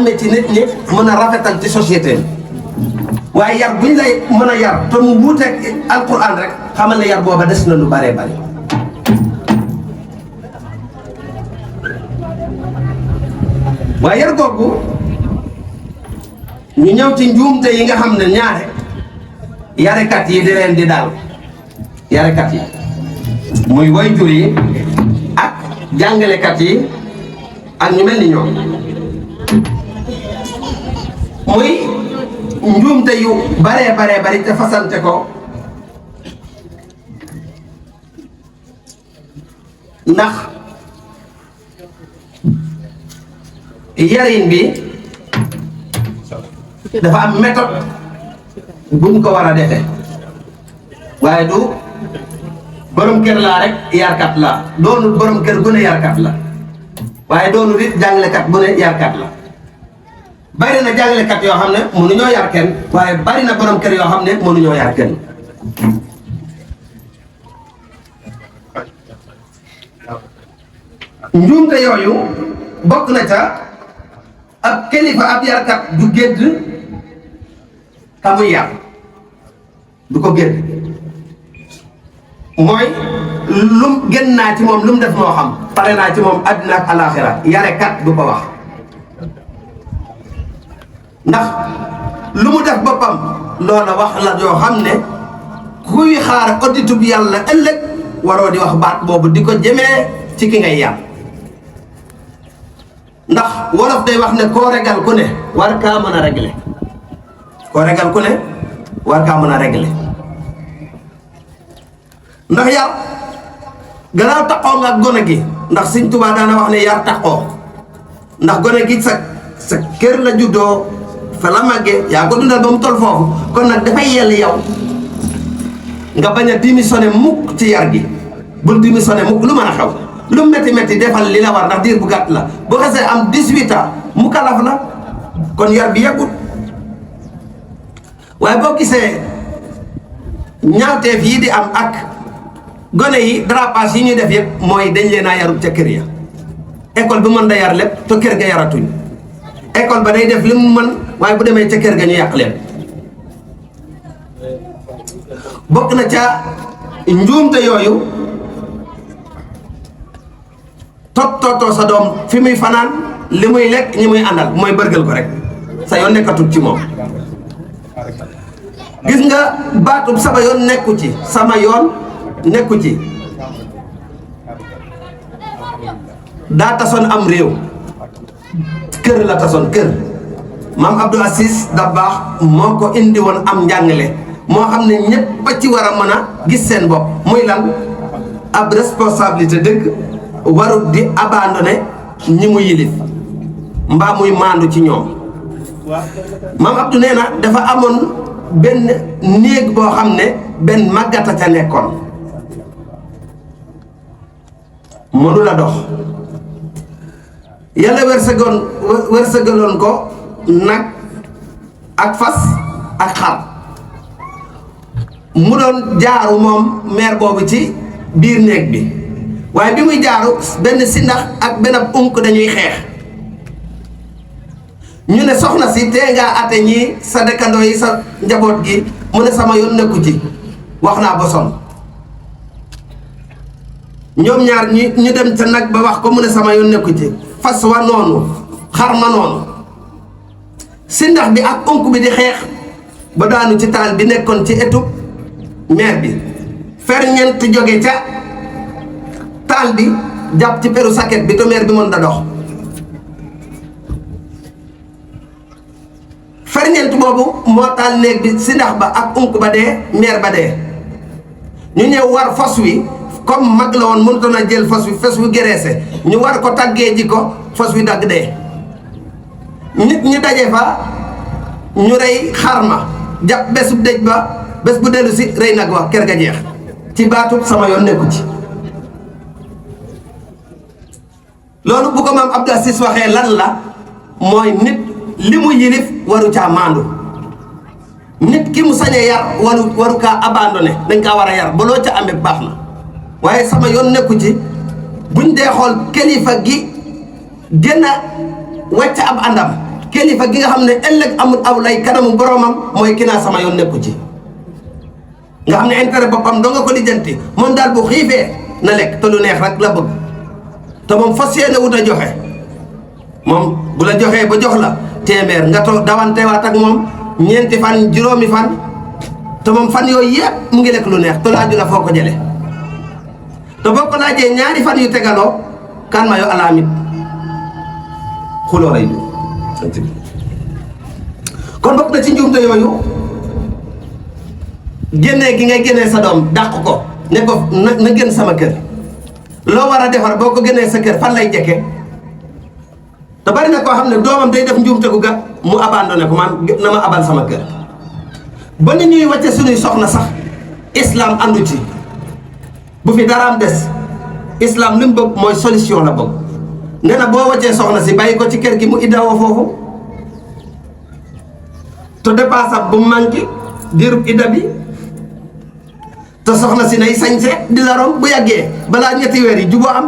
ne ci nit ñi mën a rafetal ci société waaye yar buñ lay mën a yar te mu wuuteeg alquran rek xamal ne yar booba des na lu bare bari waaye yar googu ñu ñëw ci njuumte yi nga xam ne ñaare yarekat yi di leen di daal yarekat yi muy waajur yi ak jàngalekat yi ak ñu mel ni ñoom muy njuumte yu baree bari te fasante ko ndax yarin bi dafa am méthode buñ ko war a defee waaye du borom kër laa rek yarkat la doonul borom kër bu ne yarkat la waaye doonul it jàngalekat bu ne yarkat la bari na jàngalekat yoo xam ne mënuñoo yar kenn waaye bari na borom kër yoo xam ne mënuñoo yar kenn njuumte yooyu bokk na ca ab kilifa ab yarkat du gédd ka muy yar du ko gédd mooy lum gën naa ci moom lu mu def moo xam pare naa ci moom àddina ak alaaxira yarekat du ko wax ndax lu mu def boppam loola wax la yoo xam ne kuy xaar auditu bi yàlla ëllëg waroo di wax baat boobu di ko jëmee ci ki ngay yar ndax wolof day wax ne koo regal ku ne war kaa mën a régler koo regal ku ne war kaa mën a régler ndax yar gannaaw taqoo nga ak gone gi ndax Sëñ Tuubaa daana wax ne yar taqoo ndax gone gi sa kër la juddoo fa la màggee yaa ko dundal ba mu toll foofu kon nag dafay yell yow nga bañ a démissionné mukk ci yar gi bul démissionné mukk lu mën a xew lu métti defal li la war ndax diir bu gàtt la boo xasee am 18 ans mu kalaf la kon yar bi yàggut waaye boo gisee ñaawteef yi di am ak gone yi drapage yi ñuy def yëpp mooy dañ leen a yarut ca kër ya école bi mën da yar lépp te kër ga yaratuñ école ba day def li mu mën waaye bu demee ca kër ga ñu yàq leen bokk na ca njuumte yooyu toppatoo sa doom fi muy fanaan li muy lekk ñi muy àndal mooy bërgal ko rek sa yoon nekkatul ci moom gis nga baatub sama yoon nekku ci sama yoon nekku ci daa tasoon am réew kër la tasoon kër maam Abdou Aziz Dabakh moo ko indi woon am njàngale moo xam ne ñépp a ci war a mën a gis seen bopp muy lan ab responsabilité dëgg warut di abandonné ñi mu yilif mbaa muy maandu ci ñoom maam Abdou nee na dafa amoon benn néeg boo xam ne benn màggata ca nekkoon mënu la dox yàlla wërsëgaloon ko nag ak fas ak xar mu doon jaaru moom meer boobu ci biir néeg bi waaye bi muy jaaru benn sindax ak benn unk dañuy xeex ñu ne soxna si tee ngaa ate ñii sa dëkkandoo yi sa njaboot gi mu ne sama yoon nekku ci wax naa ba sonn ñoom ñaar ñu dem ca nag ba wax ko mu ne sama yoon nekku ci fas wa noonu xar ma noonu sindax bi ak unk bi di xeex ba daanu ci taal bi nekkoon ci étub meer bi ferñeent jóge ca taal bi jàpp ci peru saket bi te meer bi mën da dox ferñeent boobu moo taal néeg bi si ndax ba ak unk ba dee meer ba dee ñu ñëw war fas wi comme mag la woon mënutoon a jël fas wi gereese ñu war ko tàggee ji ko fas wi dagg dee nit ñu daje fa ñu rey xarma jàpp bésub dëj ba bés bu dellu si rey nag wax kër ga jeex ci baatub sama yoon nekku ci loolu bu ko maam Abdou Aziz waxee lan la mooy nit li mu yilif waru caa maandu nit ki mu sañe yar waru kaa abandonné, dañ kaa war a yar ba loo ca amee baax na. waaye sama yoon nekku ci buñ dee xool kilifa gi gën a wàcc ab àndam, kilifa gi nga xam ne ëllëg amul aw lay kanamu boromam mooy ki naa sama yoon nekku ci. nga xam ne intérêt boppam doo nga ko lijjanti, moom daal bu xiifee na lekk te lu neex rek la bëgg, te moom fas yéene wut a joxe. moom bu la joxee ba jox la téeméer nga toog dawantewaat ak moom ñeenti fan juróomi fan, te moom fan yooyu yëpp mu ngi lekk lu neex te laaju la foo ko jëlee. te boo ko laajee ñaari fan yu tegaloo kan ma yo alaamit xuloo lay du. kon bokk na ci njuumte yooyu génnee gi ngay génnee sa doom dàq ko ne ko na génn sama kër. loo war a defar boo ko génnee sa kër fan lay jekke. te bari na koo xam ne doomam day def njuumte gu gàtt mu abandonné ko man na ma abal sama kër. ba ni ñuy wàcce suñuy soxna sax islam andu ci. bu fi daraam des islam li mu bëgg mooy solution la bëgg. nee na boo wàccee soxna si bàyyi ko ci kër gi mu iddawoo foofu, te dépasse bu manqué diirub idda bi, te soxna si nay sañse di la rom bu yàggee balaa ñetti weer yi juboo am.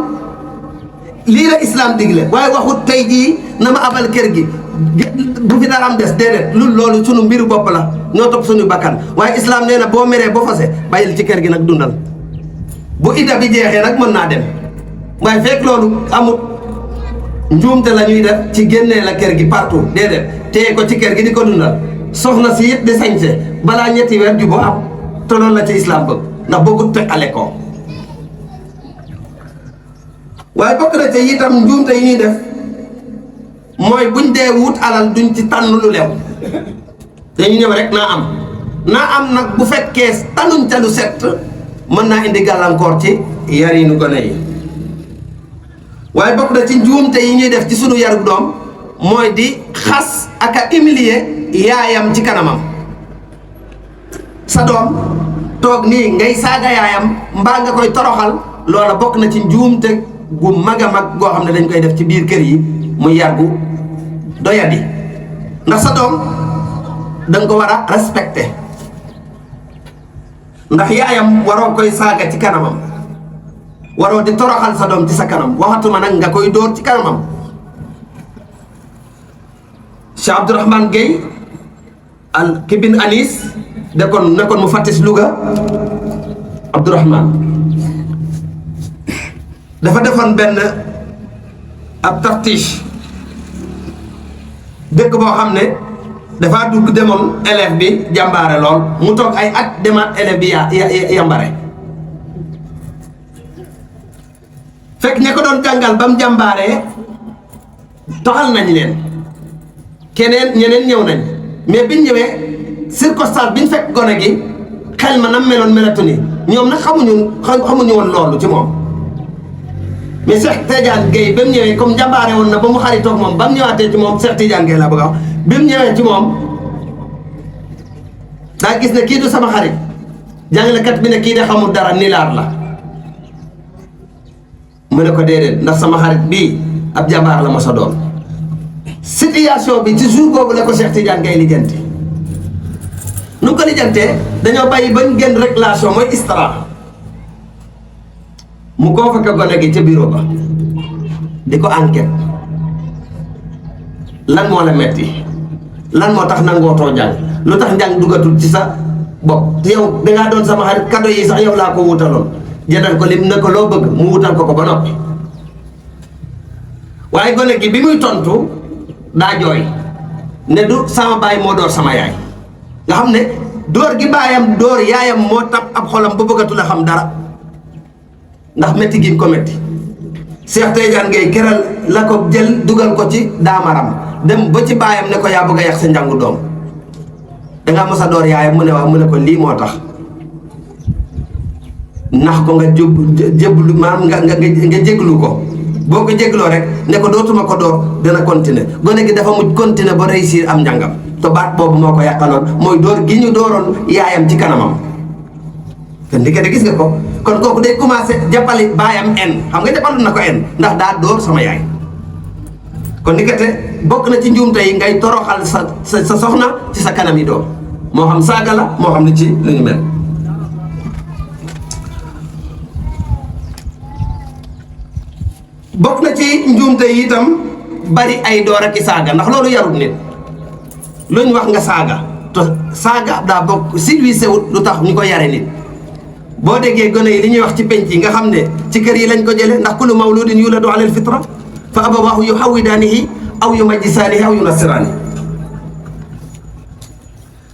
lii la islam digle waaye waxut tey jii na ma abal kër gi bu fi daraam des déedéet loolu sunu mbiru bopp la, ñoo topp suñu bakkan. waaye islam nee na boo meree boo fase bàyyil ci kër gi nag dundal, bu idda bi jeexee nag mën naa dem. waaye fekk loolu amut njuumte la ñuy def ci génnee la kër gi partout, déedéet téye ko ci kër gi di ko dundal. soxna si it di sañse balaa ñetti weer juboo am, te loolu la ci islam bëgg ndax bëggut teqale ko. waaye bokk na ci itam njuumte yi ñuy def mooy buñ dee wut alal duñ ci tànn lu lew, dañu ñëw rek naa am nag bu fekkee tànnuñ ca lu set mën naa indi gàllankoor ci yarinu gone yi. waaye bokk na ci njuumte yi ñuy def ci sunu yarub doom mooy di xas ak a humilier yaayam ci kanamam. sa doom toog nii ngay saaga yaayam mbaa nga koy toroxal, loola bokk na ci njuumte gu mag a mag goo xam ne dañ koy def ci biir kër yi muy yar gu doyadi. ndax sa doom danga ko war a respecté, ndax yaayam waroo koy saaga ci kanamam, waroo di toroxal sa doom ci sa kanam, waxatuma nag nga koy dóor ci kanamam. Cheikh Abdourahmane Gueye ki bin Anis nekkoon mu fattis Louga. Abdourahmane dafa defoon benn ab taftiche dëkk boo xam ne dafa dugg demoon élève bi jàmbaare lool mu toog ay at demaat élève bi yambare. fekk ña ko doon jàngal ba mu jàmbaaree toxal nañ leen, ñeneen ñëw nañ, mais biñ ñëwee circonstance biñ fekk gone gi xel ma nam meloon melatu ni ñoom nag xamuñu woon loolu ci moom. mais Cheikh Tidiane Gueye ba mu ñëwee comme jàmbaare woon na ba mu xaritoog moom ba mu ñëwaatee ci moom Cheikh Tidiane Gueye laa bëgg a wax bi mu ñëwee ci moom daa gis ne kii du sama xarit, jàngalekat bi ne kii de xamul dara nilaar la. mu ne ko déedéet ndax sama xarit bii ab jàmbaar la ma sa doon. situation bi ci jour boobu la ko Cheikh Tidiane Gueye lijjanti. nu ko lijjantee dañoo bàyyi bañ génn réglation mooy istara mu convoqué gone gi ca bureau ba di ko enquête. lan moo la metti, lan moo tax nangootoo njàng, lu tax njàng dugatul ci sa bopp. te yow dangaa doon sama xarit, cadeau yi sax yow laa ko wutaloon, jëndal ko lim ne ko loo bëgg mu wutal ko ba noppi. waaye gone gi bi muy tontu daa jooy ne du sama baay moo door sama yaay. nga xam ne dóor gi baayam dóor yaayam moo tab ab xolam ba bëggatu la xam dara ndax métti gi ko métti. Cheikh Tidiane Gueye keral la ko jël dugal ko ci daamaram dem ba ci baayam ne ko yaa bëgg a yàq sa njàngu doom, dangaa mos a door yaayam mu ne waaw, mu ne ko lii moo tax nax ko nga jéblu maanaam nga jéglu ko. boo ko jégloo rek ne ko dootuma ko door dana continuer. gone gi dafa mujj continuer ba réussir am njàngam, te baat boobu moo ko yàqaloon mooy door gi ñu dooroon yaayam ci kanamam. kon ndekete gis nga ko, kon kooku day commencé jàppali baayam en, xam nga jàppaloon na ko en ndax daa door sama yaay. kon ndekete bokk na ci njuumte yi ngay toroxal sa soxna ci sa kanam yi doom, moo xam saaga la moo xam li ci lu ñu mel. bokk na ci njuumte yi itam bari ay door ak i saaga ndax loolu yarut nit luñ wax nga saaga te saaga daa bokk civilisé wut lu tax ñu ko yare nit. boo déggee gone yi li ñuy wax ci penc yi nga xam ne ci kër yi lañ ko jële ndax kullu mawludin yuladu ala alfitra fa abawaahu yuhawwidaanihi aw yumajjisaanihi aw yunassiraanihi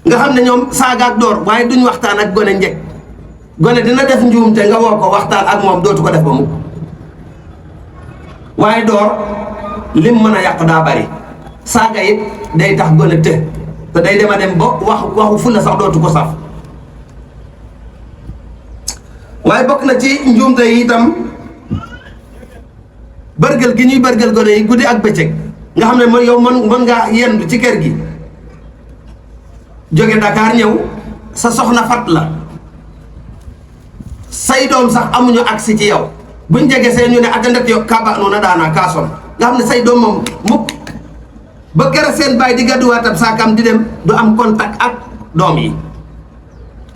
nga xam ne ñoom saaga ak door waaye duñ waxtaan ak gone njëkk gone dina def njuumte nga woo ko waxtaan ak moom dootu ko def ba mukk waaye door lim mën a yàq daa bari saaga it day tax gone te day dema dem ba waxu fulla sax dootu ko saf. waaye bokk na ci njuumte yi itam bërgël gi ñuy bërgël gone yi guddi ak bëccëg nga xam ne mooy yow mën ngaa yendu ci kër gi jóge Dakar ñëw sa soxna fat la say doom sax amuñu agsi ci yow buñ jege seen ñu ne adandet yo kaba noona daanaa kaason nga xam ne say doom moom mukk ba kera seen baay di gàdduwaatam saakam di dem du am contact ak doom yi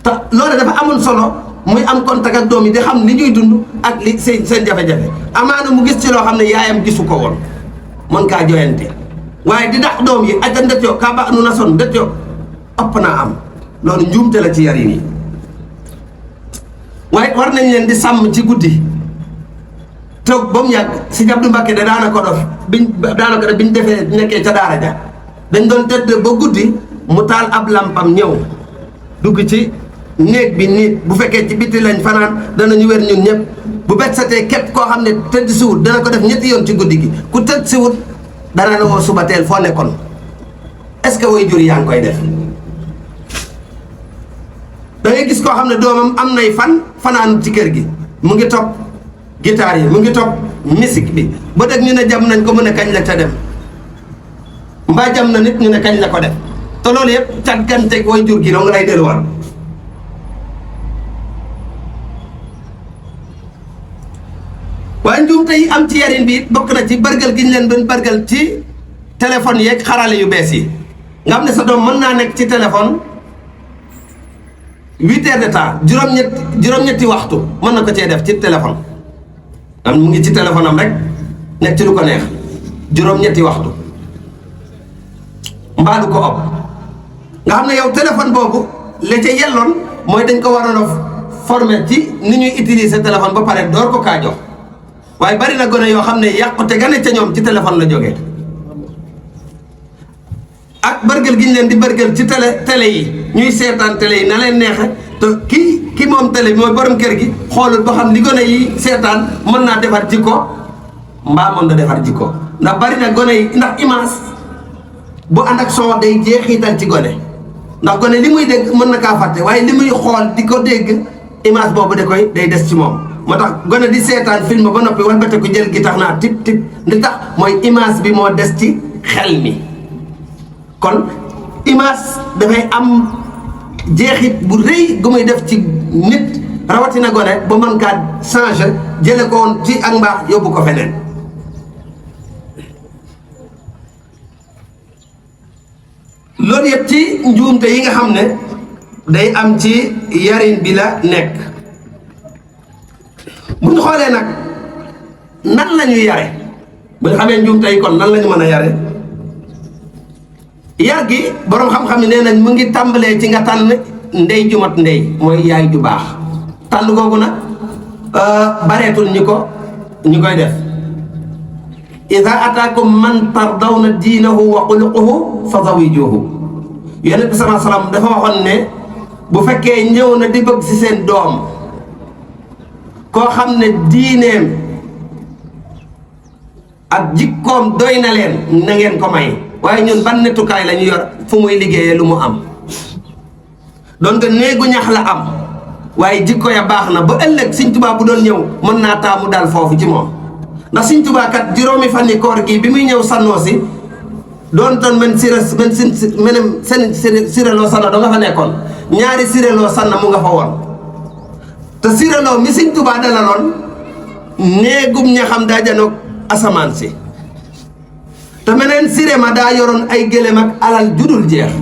te loolu dafa amoon solo muy am contact ak doom yi di xam li ñuy dund ak li seen jafe-jafe amaana mu gis ci loo xam ne yaayam gisu ko woon mën kaa joyante waaye di dax doom yi aja ndet yo kaba nu na son ndet yo ëpp naa am loolu njuumte la ci yarin yi. waaye war nañ leen di sàmm ci guddi toog ba mu yàgg si Abdou Mbacké de daana ko def biñ defee nekkee ca daara ja dañ doon tëdd ba guddi mu taal ab lampam ñëw dugg ci néeg bi nit bu fekkee ci biti lañ fanaan danañu wér ñun ñëpp bu bet setee képp koo xam ne tëdd si wut dana ko def ñetti yoon ci guddi gi ku tëdd si wut dana la woo suba teel foo nekkoon. est-ce que way jur yaa ngi koy def da ngay gis koo xam ne doomam am nay fanaan ci kër gi mu ngi topp guitare yi mu ngi topp musique bi ba dëgg ñu ne jam nañ ko mu ne kañ la te dem mbaa jam na nit ñu ne kañ la ko def te loolu yëpp càgganteeg way jur gi doo nga lay delluwaat. waaye njuumte yi am ci yarin bi bokk na ci bërgal gi ñu leen doon bërgal ci téléphone yeeg xarale yu bees yi nga xam ne sa doom mën naa nekk ci téléphone 8 heures de temps juróom-ñetti waxtu mën na ko cee def ci téléphone am mu ngi ci téléphone am rek nekk ci lu ko neex juróom-ñetti waxtu mbaa du ko ëpp nga xam ne yow téléphone boobu la ca yelloon mooy dañ ko waroon a former ci ni ñuy utiliser téléphone ba pare door ko kaa jox waaye bari na gone yoo xam ne yàqute ga ne ca ñoom ci téléphone la jógee ak bërgël gi ñu leen di bërgël ci télé yi ñuy seetaan télé yi na leen neexe te ki moom télé bi mooy borom kër gi xoolul ba xam li gone yi seetaan mën naa defar jikko mbaa mën na defar jikko ndax bari na gone yi ndax image bu ànd ak son day jeexital ci gone ndax gone li muy dégg mën na kaa fàtte waaye li muy xool di ko dégg image boobu day des ci moom moo tax gone di seetaan film ba noppi walbate ko jël gi tax naa tip tip li tax mooy image bi moo des ci xel mi kon image dafay am jeexit bu rëy gu muy def ci nit rawatina gone ba mën kaa changer jële ko woon ci ak mbaax yóbbu ko feneen loolu yëpp ci njuumte yi nga xam ne day am ci yarin bi la nekk bu ñu xoolee nag nan la ñuy yare bu ñu xamee njuumte yi kon nan la ñu mën a yare yar gi boroom xam-xam yi nee nañ mu ngi tàmbalee ci nga tànn ndey ju mat ndey mooy yaay ju baax tànn googu nag bareetul ñu koy def ida ataakum man tardawna diinahu wa xuluquhu fa zawijuhu yonent bi sallallahu alayhi wasallam dafa waxoon ne bu fekkee ñëw na di bëgg ci seen doom koo xam ne diineem ak jikkoom doy na leen na ngeen ko may waaye ñun ban nettukaay la ñu yor fu muy liggéeyee lu mu am doon nga néegu ñax la am waaye jikko ya baax na ba ëllëg Sëñ Tuubaa bu doon ñëw mën naa taamu daal foofu ci moom ndax Sëñ Tuubaa kat juróomi fan yi koor gi bi muy ñëw sannoo si doon toon seen siréloo sanna doo nga fa nekkoon ñaari siréloo sanna mu nga fa woon te siréloo mi Sëñ Tuubaa dalaloon néegum ñaxam daa janoog asamaan si te meneen siré ma daa yoroon ay gëléem ak alal judul jeex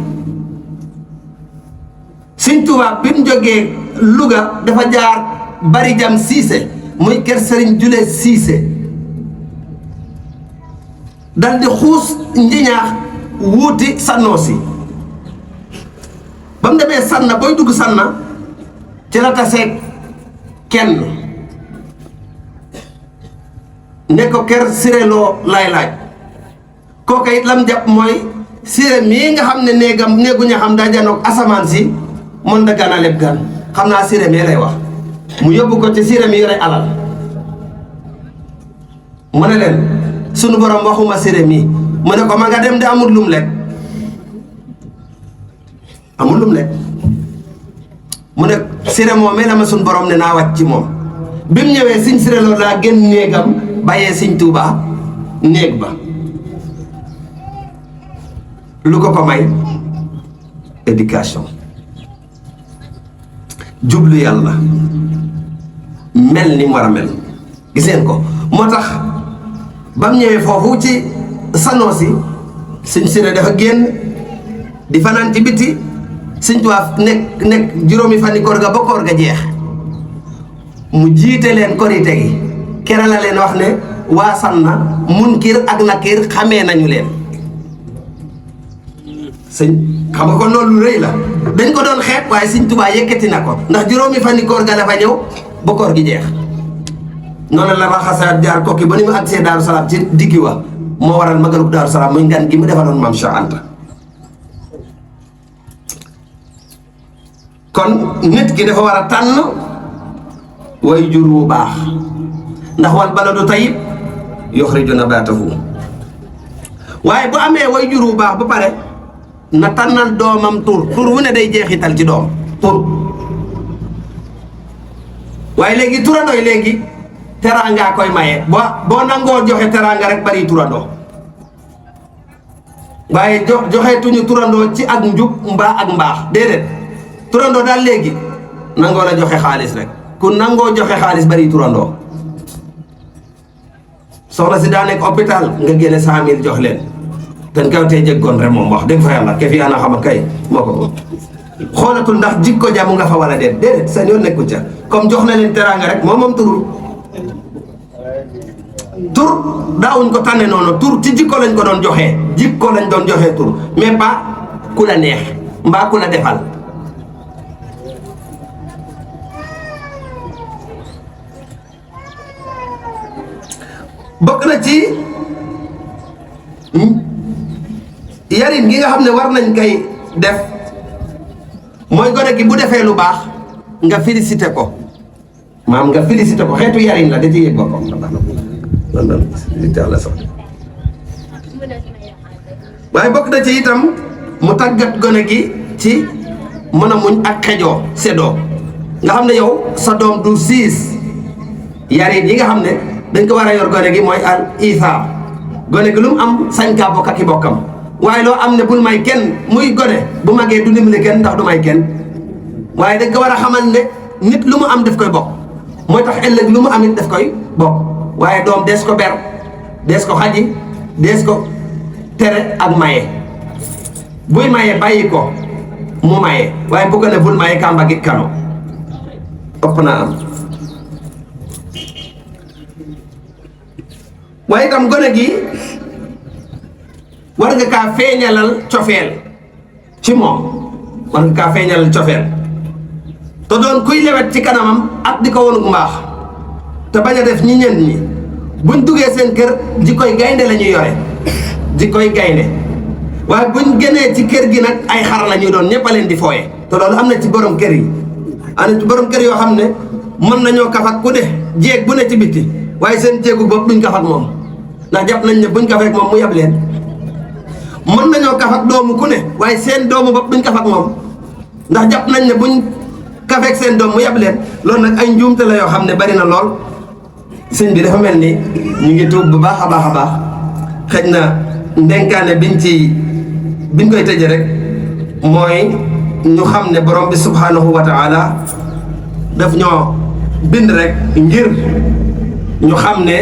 Sëñ Tuubaa bi mu jógee Louga dafa jaar Bari Jam Siise muy kër Sëriñ Jule Siise dal di xuus Njiñaax wuuti Sannoosi ba mu demee Sanna booy dugg Sanna ci la taseeg kenn ne ko kër Siréloo lay laaj kooka it lam jàpp mooy Siré mii nga xam ne néegu ña xam daa janoog asamaan si mën da ganaleb gan xam naa Siré mii lay wax mu yóbbu ko ci Siré mi yore alal mu ne leen sunu borom waxuma Siré mii mu ne ko ma nga dem de amul lum lekk amul lum lekk mu ne Siré moom mel na ma sunu borom ne naa wàcc ci moom bi mu ñëwee Sëñ Siré Lo daa gën néegam bàyyee Sëñ Tuubaa néeg ba lu ko may éducation jublu yàlla mel ni mu war a mel gis ngeen ko moo tax ba mu ñëwee foofu ci Sannoosi Sëñ Siré dafa génn di fanaan ci biti Sëñ Tuubaa nekk juróomi fani koor ga ba koor ga jeex mu jiite leen korite gi kera la leen wax ne waa Sanna Munkir ak Nakir xamee nañu leen sëñ xam nga kon loolu rëy la dañ ko doon xeeb waaye Sëñ Tuubaa yëkkati na ko ndax juróomi fani koor ga dafa ñëw ba koor gi jeex noonu la raxasaat jaar kokki ba ni mu agsee Daaru Salaam ci diggi wa moo waral magalub Daaru Salaam muy ngan gi mu defaloon Maam Cheikh Anta kon nit ki dafa war a tànn way jur wu baax ndax wal baladu tayyib yuxriju nabaatahu waaye bu amee way jur wu baax ba pare na tànnal doomam tur wu ne day jeexital ci doom tur waaye léegi turandooy léegi teraanga koy maye boo nangoo joxe teraanga rek bari turandoo waaye joxeetuñu turandoo ci ak njub mbaa ak mbaax déedéet turandoo daal léegi nangoo la joxe xaalis rek ku nangoo joxe xaalis bari turandoo soxna si daa nekk hôpital nga génne 100 000 jox leen ten kaw tey jéggoon rek moom wax dëgg fa yàlla ke fi ana xama kay moo ko moom xoolatul ndax jikko jamu nga fa wala déedéet seen yoon nekku ca comme jox na leen teraanga rek moom turul tur daawuñ ko tànne noonu tur ci jikko lañ ko doon joxee jikko lañ doon joxee tur mais pas ku la neex mbaa ku la defal bokk na ci yarin gi nga xam ne war nañ koy def mooy gone gi bu defee lu baax nga félicité ko maam nga félicité ko xeetu yarin la da ci yëg boppam waaye bokk na ci itam mu tàggat gone gi ci mën a muñ ak xejoo seddoo nga xam ne yow sa doom du siis yarin yi nga xam ne dañ ko war a yor gone gi mooy al isaar gone gi lu mu am sañ kaa bokk ak i bokkam waaye loo am ne bul may kenn muy gone bu magee du dimbali kenn ndax du may kenn waaye dañ ko war a xamal ne nit lu mu am daf koy bokk mooy tax ëllëg lu mu am it daf koy bokk waaye doom dees ko ber dees ko xaji dees ko tere ak maye buy maye bàyyi ko mu maye waaye bu ko ne bul maye kàmba git kano ëpp naa am waaye itam gone gi war nga kaa feeñalal cofeel ci moom war nga kaa feeñalal cofeel te doon kuy lewet ci kanamam ak di ko wonug mbaax te bañ a def ñi ñent ñi buñ duggee seen kër jikkoy gaynde la ñuy yore jikkoy gaynde waaye buñ génnee ci kër gi nag ay xar la ñuy doon ñëpp a leen di fooye te loolu am na ci borom kër yi am na ci borom kër yoo xam ne mën nañoo kafak ku de jéeg bu ne ci bitti waaye seen jéegu bopp duñ kafak moom ndax jàpp nañ ne buñ kafeek moom mu yab leen mën nañoo kafak doomu ku ne waaye seen doomu bopp duñ kafak moom ndax jàpp nañ ne buñ kafeek seen doom mu yab leen loolu nag ay njuumte la yoo xam ne bari na lool sëñ bi dafa mel ni ñu ngi tuub bu baax a baax a baax xëj na ndenkaane biñ koy tëje rek mooy ñu xam ne borom bi subhanahu wa taala daf ñoo bind rek ngir ñu xam ne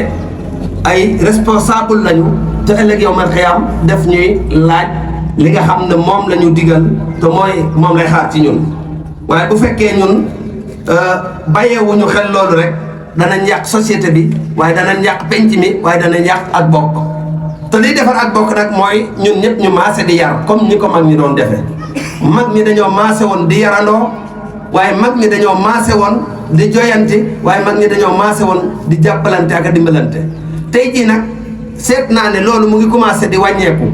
ay responsable lañu te ëllëg yow man xiyaam def ñuy laaj li nga xam ne moom la ñu digal te mooy moom lay xaar ci ñun waaye bu fekkee ñun bàyyeewuñu xel loolu rek danañ yàq société bi waaye danañ yàq penc mi waaye danañ yàq ak bokk te liy defar ak bokk nag mooy ñun ñëpp ñu maase di yar comme ñi ko mag ñi doon defee mag ñi dañoo maase woon di yarandoo waaye mag ñi dañoo maase woon di joyanti waaye mag ñi dañoo maase woon di jàppalante ak a dimbalante tey jii nag seet naa ne loolu mu ngi commencé di wàññeeku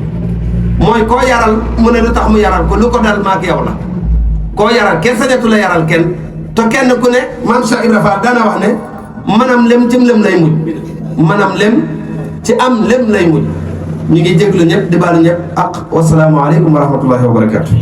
mooy koo yaral mu ne lu tax mu yaral ko lu ko dal maak yow la koo yaral kenn sañatu la yaral kenn te kenn ku ne maam Cheikh Ibra Fall daana wax ne manam lem cim lem lay mujj manam lem ci am lem lay mujj ñu ngi jéglu ñëpp di baalu ñëpp ak wasalaamu aleykum wa rahmatullahi wa barakatu